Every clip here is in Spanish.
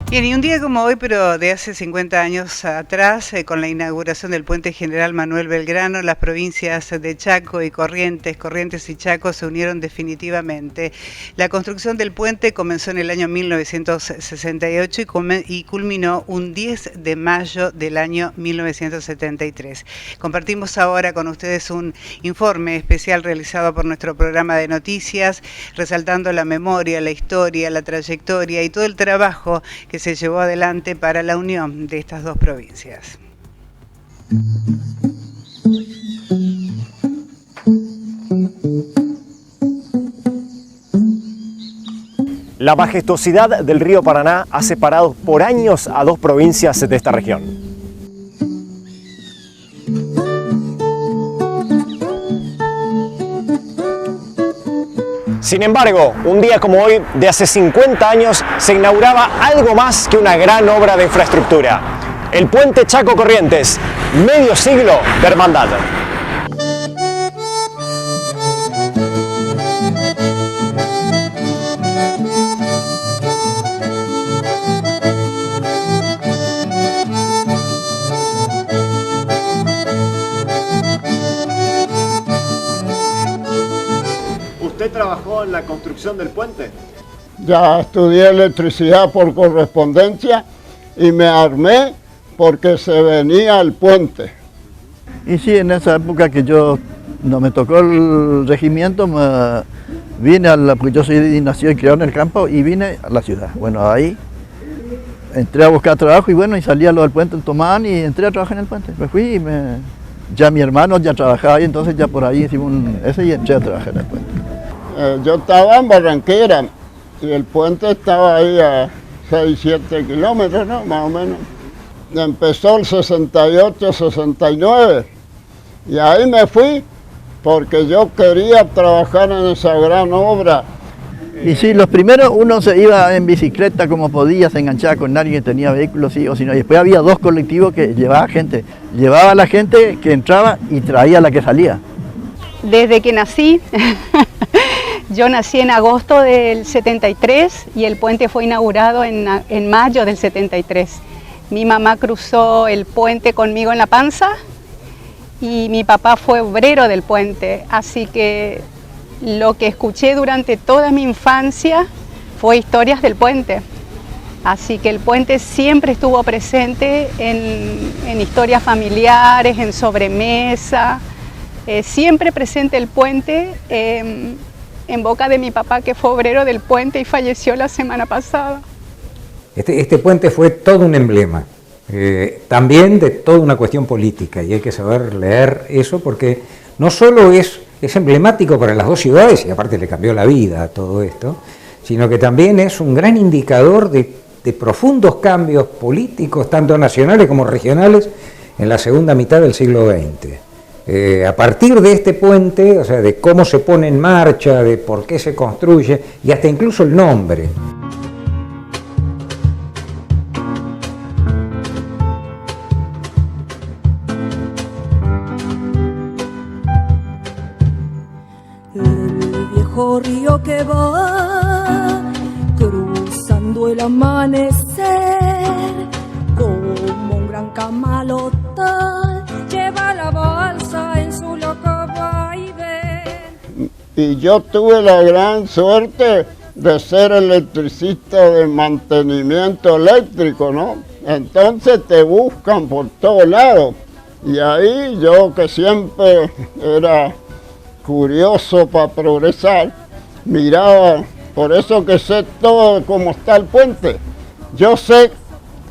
Bien, y un día como hoy, pero de hace 50 años atrás, con la inauguración del Puente General Manuel Belgrano, las provincias de Chaco y Corrientes y Chaco se unieron definitivamente. La construcción del puente comenzó en el año 1968 y culminó un 10 de mayo del año 1973. Compartimos ahora con ustedes un informe especial realizado por nuestro programa de noticias, resaltando la memoria, la historia, la trayectoria y todo el trabajo que se llevó adelante para la unión de estas dos provincias. La majestuosidad del río Paraná ha separado por años a dos provincias de esta región. Sin embargo, un día como hoy, de hace 50 años, se inauguraba algo más que una gran obra de infraestructura. El puente Chaco Corrientes, medio siglo de hermandad. ¿Usted trabajó en la construcción del puente? Ya estudié electricidad por correspondencia y me armé porque se venía el puente. Y sí, en esa época que yo no me tocó el regimiento, vine porque yo soy nacido y criado en el campo y vine a la ciudad. Bueno, ahí entré a buscar trabajo y bueno, y salí a lo del puente en Tomán y entré a trabajar en el puente. Me fui y ya mi hermano ya trabajaba ahí, entonces ya por ahí hicimos ese y entré a trabajar en el puente. Yo estaba en Barranquera y el puente estaba ahí a 6-7 kilómetros, ¿no? Más o menos. Empezó el 68, 69 y ahí me fui porque yo quería trabajar en esa gran obra. Y sí, los primeros uno se iba en bicicleta como podía, se enganchaba con nadie que tenía vehículos, sí, o si no. Y después había dos colectivos que llevaba gente. Llevaba a la gente que entraba y traía a la que salía. Desde que nací, yo nací en agosto del 73 y el puente fue inaugurado en mayo del 73. Mi mamá cruzó el puente conmigo en la panza y mi papá fue obrero del puente, así que lo que escuché durante toda mi infancia fue historias del puente. Así que el puente siempre estuvo presente en historias familiares, en sobremesa, siempre presente el puente en boca de mi papá, que fue obrero del puente y falleció la semana pasada. Este puente fue todo un emblema, también de toda una cuestión política, y hay que saber leer eso porque no solo es emblemático para las dos ciudades, y aparte le cambió la vida a todo esto, sino que también es un gran indicador de profundos cambios políticos, tanto nacionales como regionales, en la segunda mitad del siglo XX. A partir de este puente, o sea, de cómo se pone en marcha, de por qué se construye, y hasta incluso el nombre. El viejo río que va cruzando el amanecer, como un gran camalotal, lleva la balsa en su loco vaivén. Y yo tuve la gran suerte de ser electricista de mantenimiento eléctrico, ¿no? Entonces te buscan por todos lados. Y ahí yo, que siempre era curioso para progresar, miraba, por eso que sé todo cómo está el puente. Yo sé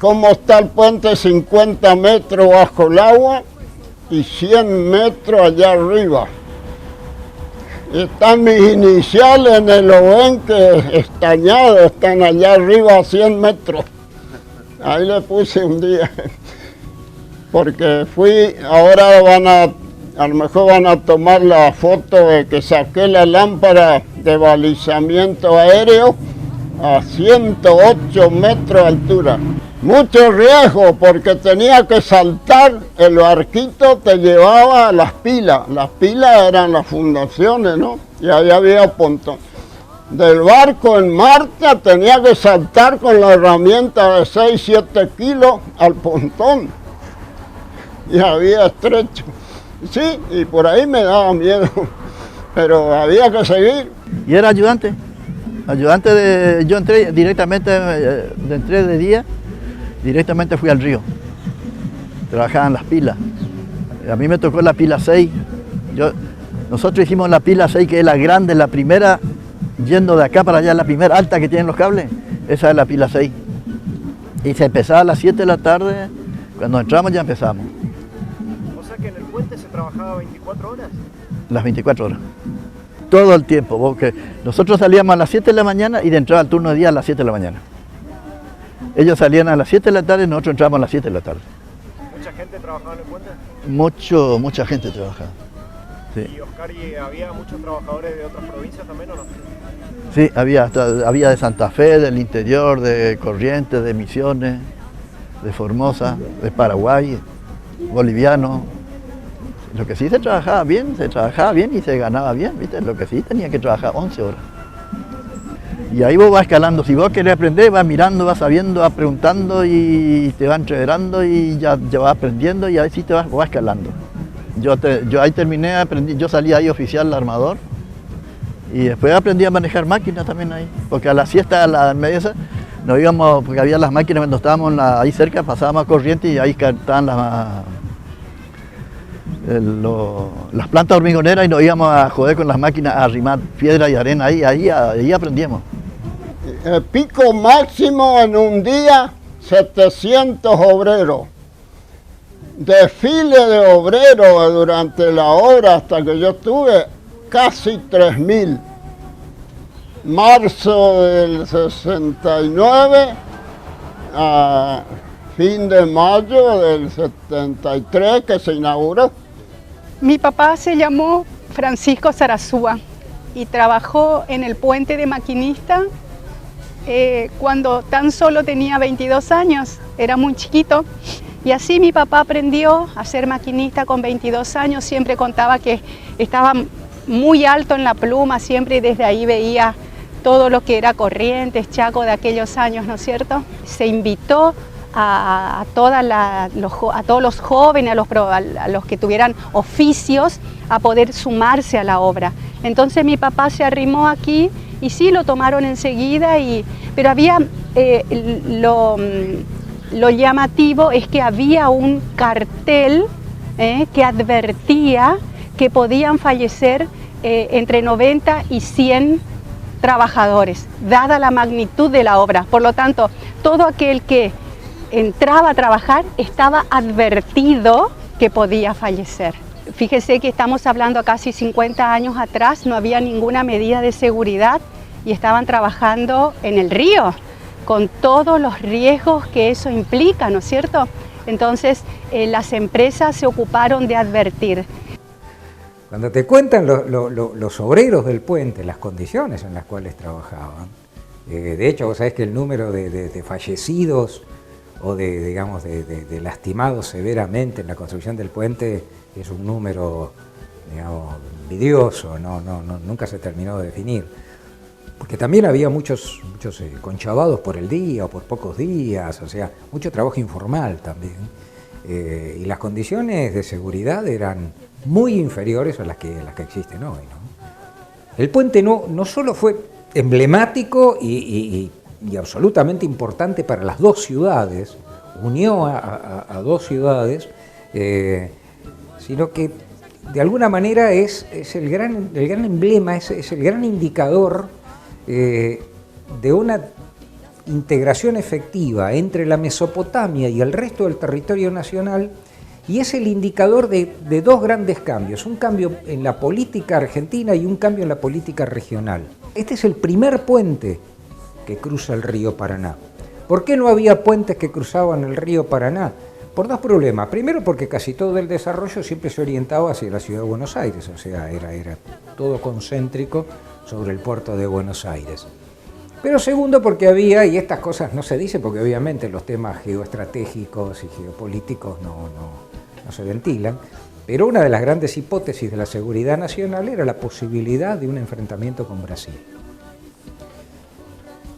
cómo está el puente 50 metros bajo el agua y 100 metros allá arriba. Están mis iniciales en el obenque estañados, están allá arriba a 100 metros. Ahí le puse un día, porque fui, ahora a lo mejor van a tomar la foto de que saqué la lámpara de balizamiento aéreo a 108 metros de altura. Mucho riesgo porque tenía que saltar, el barquito te llevaba a las pilas eran las fundaciones, ¿no? Y ahí había pontón. Del barco en marcha tenía que saltar con la herramienta de 6-7 kilos al pontón. Y había estrecho. Sí, y por ahí me daba miedo, pero había que seguir. Y era ayudante. Yo entré directamente, entré de día, directamente fui al río. Trabajaba en las pilas. A mí me tocó la pila 6. Nosotros hicimos la pila 6, que es la grande, la primera, yendo de acá para allá, la primera alta que tienen los cables. Esa es la pila 6. Y se empezaba a las 7 de la tarde, cuando entramos ya empezamos. O sea que en el puente se trabajaba 24 horas. Las 24 horas. Todo el tiempo, porque nosotros salíamos a las 7 de la mañana y de entrada al turno de día a las 7 de la mañana. Ellos salían a las 7 de la tarde y nosotros entramos a las 7 de la tarde. ¿Mucha gente trabajaba en el puente? Mucha gente trabajaba. Sí. ¿Y Oscar, había muchos trabajadores de otras provincias también o no? Sí, había de Santa Fe, del interior, de Corrientes, de Misiones, de Formosa, de Paraguay, boliviano. Lo que sí se trabajaba bien y se ganaba bien, ¿viste? Lo que sí tenía que trabajar 11 horas. Y ahí vos vas escalando, si vos querés aprender, vas mirando, vas sabiendo, vas preguntando y te vas entreverando y ya vas aprendiendo y ahí sí vas escalando. Yo ahí terminé, aprendí, yo salí ahí oficial armador y después aprendí a manejar máquinas también ahí, porque a la siesta, a la media, nos íbamos, porque había las máquinas cuando estábamos ahí cerca, pasábamos a Corrientes y ahí estaban las plantas hormigoneras y nos íbamos a joder con las máquinas, a arrimar piedra y arena ahí aprendíamos. El pico máximo en un día, 700 obreros. Desfile de obreros durante la obra hasta que yo estuve, casi 3.000. Marzo del 69 a fin de mayo del 73 que se inauguró. Mi papá se llamó Francisco Zarazúa y trabajó en el puente de maquinista cuando tan solo tenía 22 años, era muy chiquito. Y así mi papá aprendió a ser maquinista con 22 años, siempre contaba que estaba muy alto en la pluma, siempre y desde ahí veía todo lo que era Corrientes, Chaco de aquellos años, ¿no es cierto? Se invitó a todos los jóvenes, a los que tuvieran oficios, a poder sumarse a la obra. Entonces mi papá se arrimó aquí y sí, lo tomaron enseguida, pero había lo llamativo es que había un cartel que advertía que podían fallecer entre 90 y 100 trabajadores, dada la magnitud de la obra. Por lo tanto, todo aquel que entraba a trabajar estaba advertido que podía fallecer. Fíjese que estamos hablando a casi 50 años atrás, no había ninguna medida de seguridad y estaban trabajando en el río, con todos los riesgos que eso implica, ¿no es cierto? Entonces, las empresas se ocuparon de advertir. Cuando te cuentan los obreros del puente, las condiciones en las cuales trabajaban, de hecho, vos sabés que el número de fallecidos o de lastimados severamente en la construcción del puente es un número, digamos, envidioso, nunca se terminó de definir. Porque también había muchos conchavados por el día o por pocos días, o sea, mucho trabajo informal también. Y las condiciones de seguridad eran muy inferiores a las que existen hoy, ¿no? El puente no solo fue emblemático y absolutamente importante para las dos ciudades, unió a dos ciudades, sino que de alguna manera es el gran emblema, es el gran indicador de una integración efectiva entre la Mesopotamia y el resto del territorio nacional, y es el indicador de dos grandes cambios, un cambio en la política argentina y un cambio en la política regional. Este es el primer puente que cruza el río Paraná. ¿Por qué no había puentes que cruzaban el río Paraná? Por dos problemas. Primero, porque casi todo el desarrollo siempre se orientaba hacia la ciudad de Buenos Aires, o sea, era todo concéntrico sobre el puerto de Buenos Aires. Pero segundo, porque había, y estas cosas no se dicen porque obviamente los temas geoestratégicos y geopolíticos no se ventilan, pero una de las grandes hipótesis de la seguridad nacional era la posibilidad de un enfrentamiento con Brasil.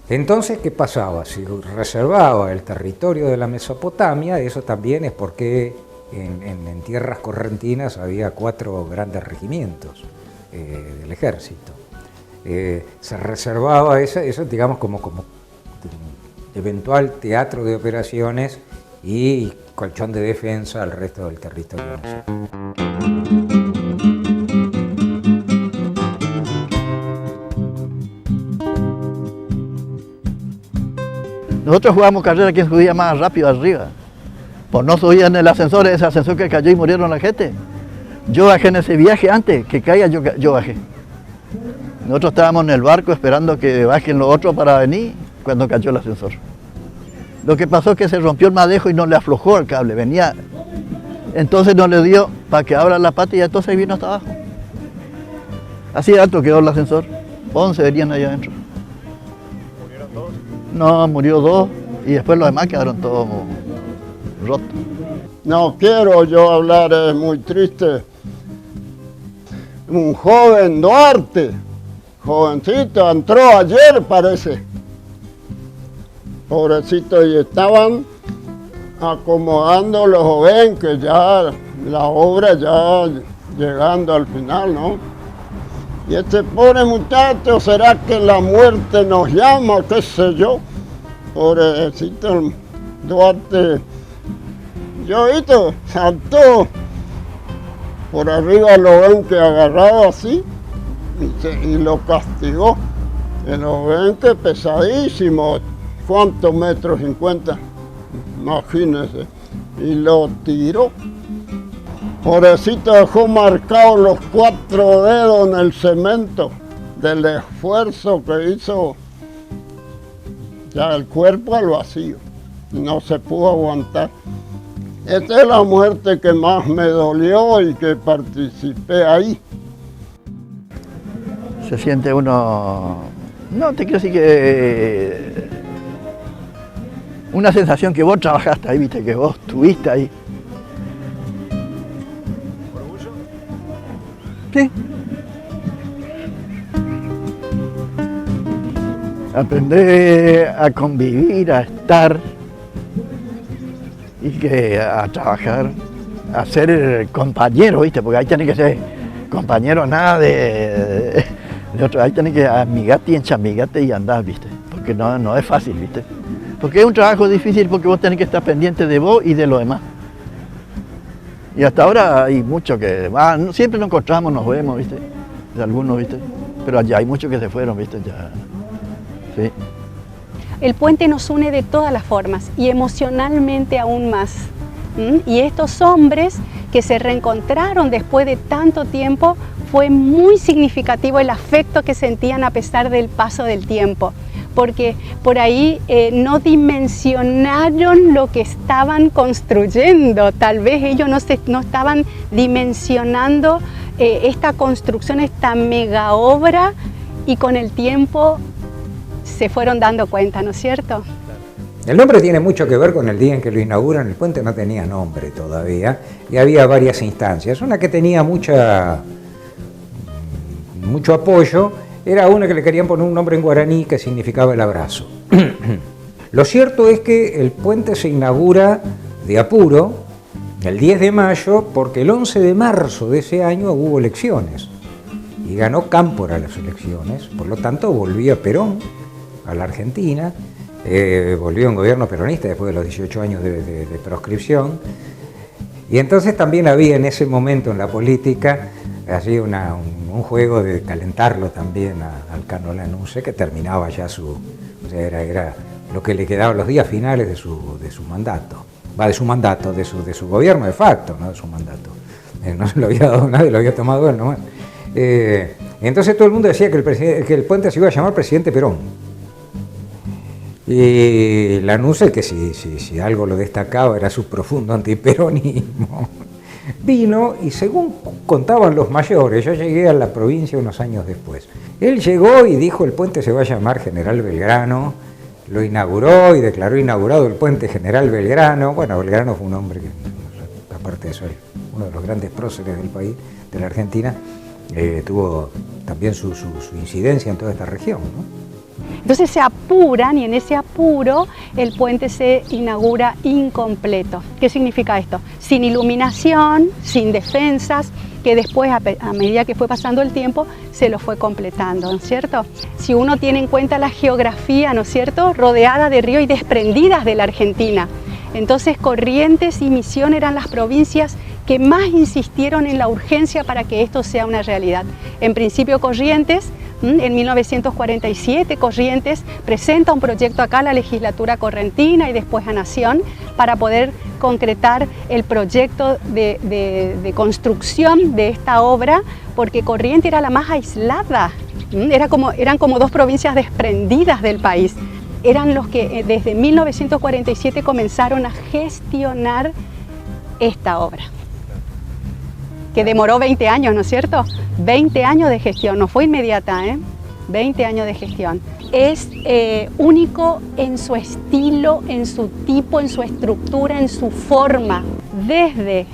Entonces, ¿qué pasaba? Si reservaba el territorio de la Mesopotamia, eso también es porque en tierras correntinas había 4 grandes regimientos del ejército. Se reservaba eso, digamos, como eventual teatro de operaciones y colchón de defensa al resto del territorio nacional. Nosotros jugábamos carrera quién subía más rápido arriba. Pues no subía en el ascensor, ese ascensor que cayó y murieron la gente. Yo bajé en ese viaje antes que caiga, yo bajé. Nosotros estábamos en el barco esperando que bajen los otros para venir cuando cayó el ascensor. Lo que pasó es que se rompió el madejo y no le aflojó el cable, venía. Entonces no le dio para que abra la pata y entonces vino hasta abajo. Así alto quedó el ascensor, 11 venían allá adentro. ¿Murieron todos? No, murió 2 y después los demás quedaron todos rotos. No quiero yo hablar, es muy triste. Un joven Duarte, jovencito, entró ayer parece. Pobrecito, y estaban acomodando los jóvenes que ya la obra ya llegando al final, ¿no? Y este pobre muchacho, ¿será que la muerte nos llama? ¿Qué sé yo? Pobrecito Duarte, yo visto, saltó por arriba lo ven que agarrado así y lo castigó. El ven que pesadísimo, ¿cuántos metros? 50, imagínense, y lo tiró. Pobrecito dejó marcados los 4 dedos en el cemento del esfuerzo que hizo, ya el cuerpo al vacío, no se pudo aguantar. Esta es la muerte que más me dolió y que participé ahí. Se siente uno, no te quiero decir que una sensación que vos trabajaste ahí, viste, que vos estuviste ahí. ¿Orgullo? Sí. Aprender a convivir, a estar y que a trabajar, a ser compañero, viste, porque ahí tenés que ser compañero, nada de otro, ahí tenés que amigarte y enchamigarte y andar, viste, porque no es fácil, viste, porque es un trabajo difícil porque vos tenés que estar pendiente de vos y de lo demás. Y hasta ahora hay muchos que, siempre nos encontramos, nos vemos, viste, de algunos, viste, pero allá hay muchos que se fueron, viste, ya, sí. El puente nos une de todas las formas y emocionalmente aún más. Y estos hombres que se reencontraron después de tanto tiempo, fue muy significativo el afecto que sentían a pesar del paso del tiempo, porque por ahí no dimensionaron lo que estaban construyendo. Tal vez ellos no estaban dimensionando esta construcción, esta mega obra, y con el tiempo se fueron dando cuenta, ¿no es cierto? El nombre tiene mucho que ver con el día en que lo inauguran. El puente no tenía nombre todavía y había varias instancias. Una que tenía mucho apoyo era una que le querían poner un nombre en guaraní que significaba el abrazo. Lo cierto es que el puente se inaugura de apuro el 10 de mayo porque el 11 de marzo de ese año hubo elecciones y ganó Cámpora las elecciones, por lo tanto volvía Perón a la Argentina, volvió un gobierno peronista después de los 18 años de proscripción, y entonces también había en ese momento en la política así un juego de calentarlo también al Cano Lanusse, que terminaba ya o sea, era lo que le quedaba los días finales de su mandato, de su gobierno de facto, no de su mandato, no se lo había dado nadie, lo había tomado él nomás. Entonces todo el mundo decía que el puente se iba a llamar Presidente Perón. Y Lanusse, que si algo lo destacaba era su profundo antiperonismo, vino y según contaban los mayores, yo llegué a la provincia unos años después, él llegó y dijo el puente se va a llamar General Belgrano, lo inauguró y declaró inaugurado el puente General Belgrano. Bueno, Belgrano fue un hombre que, aparte de eso, uno de los grandes próceres del país, de la Argentina, tuvo también su incidencia en toda esta región, ¿no? Entonces se apuran y en ese apuro el puente se inaugura incompleto. ¿Qué significa esto? Sin iluminación, sin defensas, que después a medida que fue pasando el tiempo se lo fue completando, ¿no es cierto? Si uno tiene en cuenta la geografía, ¿no es cierto?, rodeada de ríos y desprendidas de la Argentina. Entonces Corrientes y Misiones eran las provincias que más insistieron en la urgencia para que esto sea una realidad. En principio Corrientes, en 1947 Corrientes presenta un proyecto acá a la legislatura correntina y después a Nación para poder concretar el proyecto de construcción de esta obra, porque Corrientes era la más aislada, eran como dos provincias desprendidas del país. Eran los que desde 1947 comenzaron a gestionar esta obra, que demoró 20 años, ¿no es cierto? 20 años de gestión, no fue inmediata, 20 años de gestión. Es único en su estilo, en su tipo, en su estructura, en su forma. Desde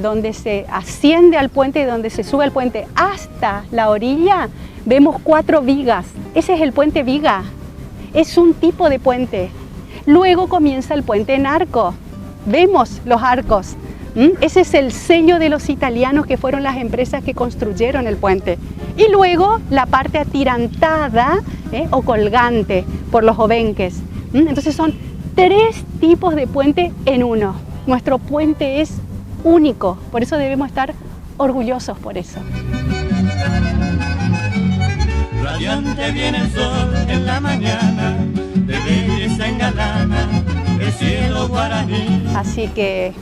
donde se asciende al puente y donde se sube al puente hasta la orilla, vemos 4 vigas. Ese es el puente viga. Es un tipo de puente. Luego comienza el puente en arco. Vemos los arcos. Ese es el sello de los italianos, que fueron las empresas que construyeron el puente. Y luego la parte atirantada o colgante por los obenques. Entonces son 3 tipos de puente en uno. Nuestro puente es único, por eso debemos estar orgullosos por eso. Radiante viene el sol en la mañana, de belleza engalana el cielo guaraní. Así que,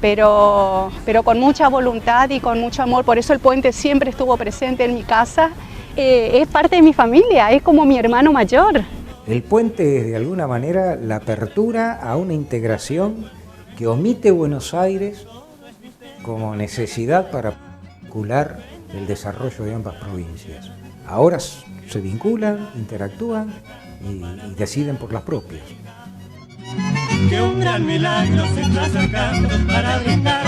pero con mucha voluntad y con mucho amor, por eso el puente siempre estuvo presente en mi casa. Es parte de mi familia, es como mi hermano mayor. El puente es de alguna manera la apertura a una integración que omite Buenos Aires como necesidad para vincular el desarrollo de ambas provincias. Ahora se vinculan, interactúan y deciden por las propias. Que un gran milagro se está acercando para brindar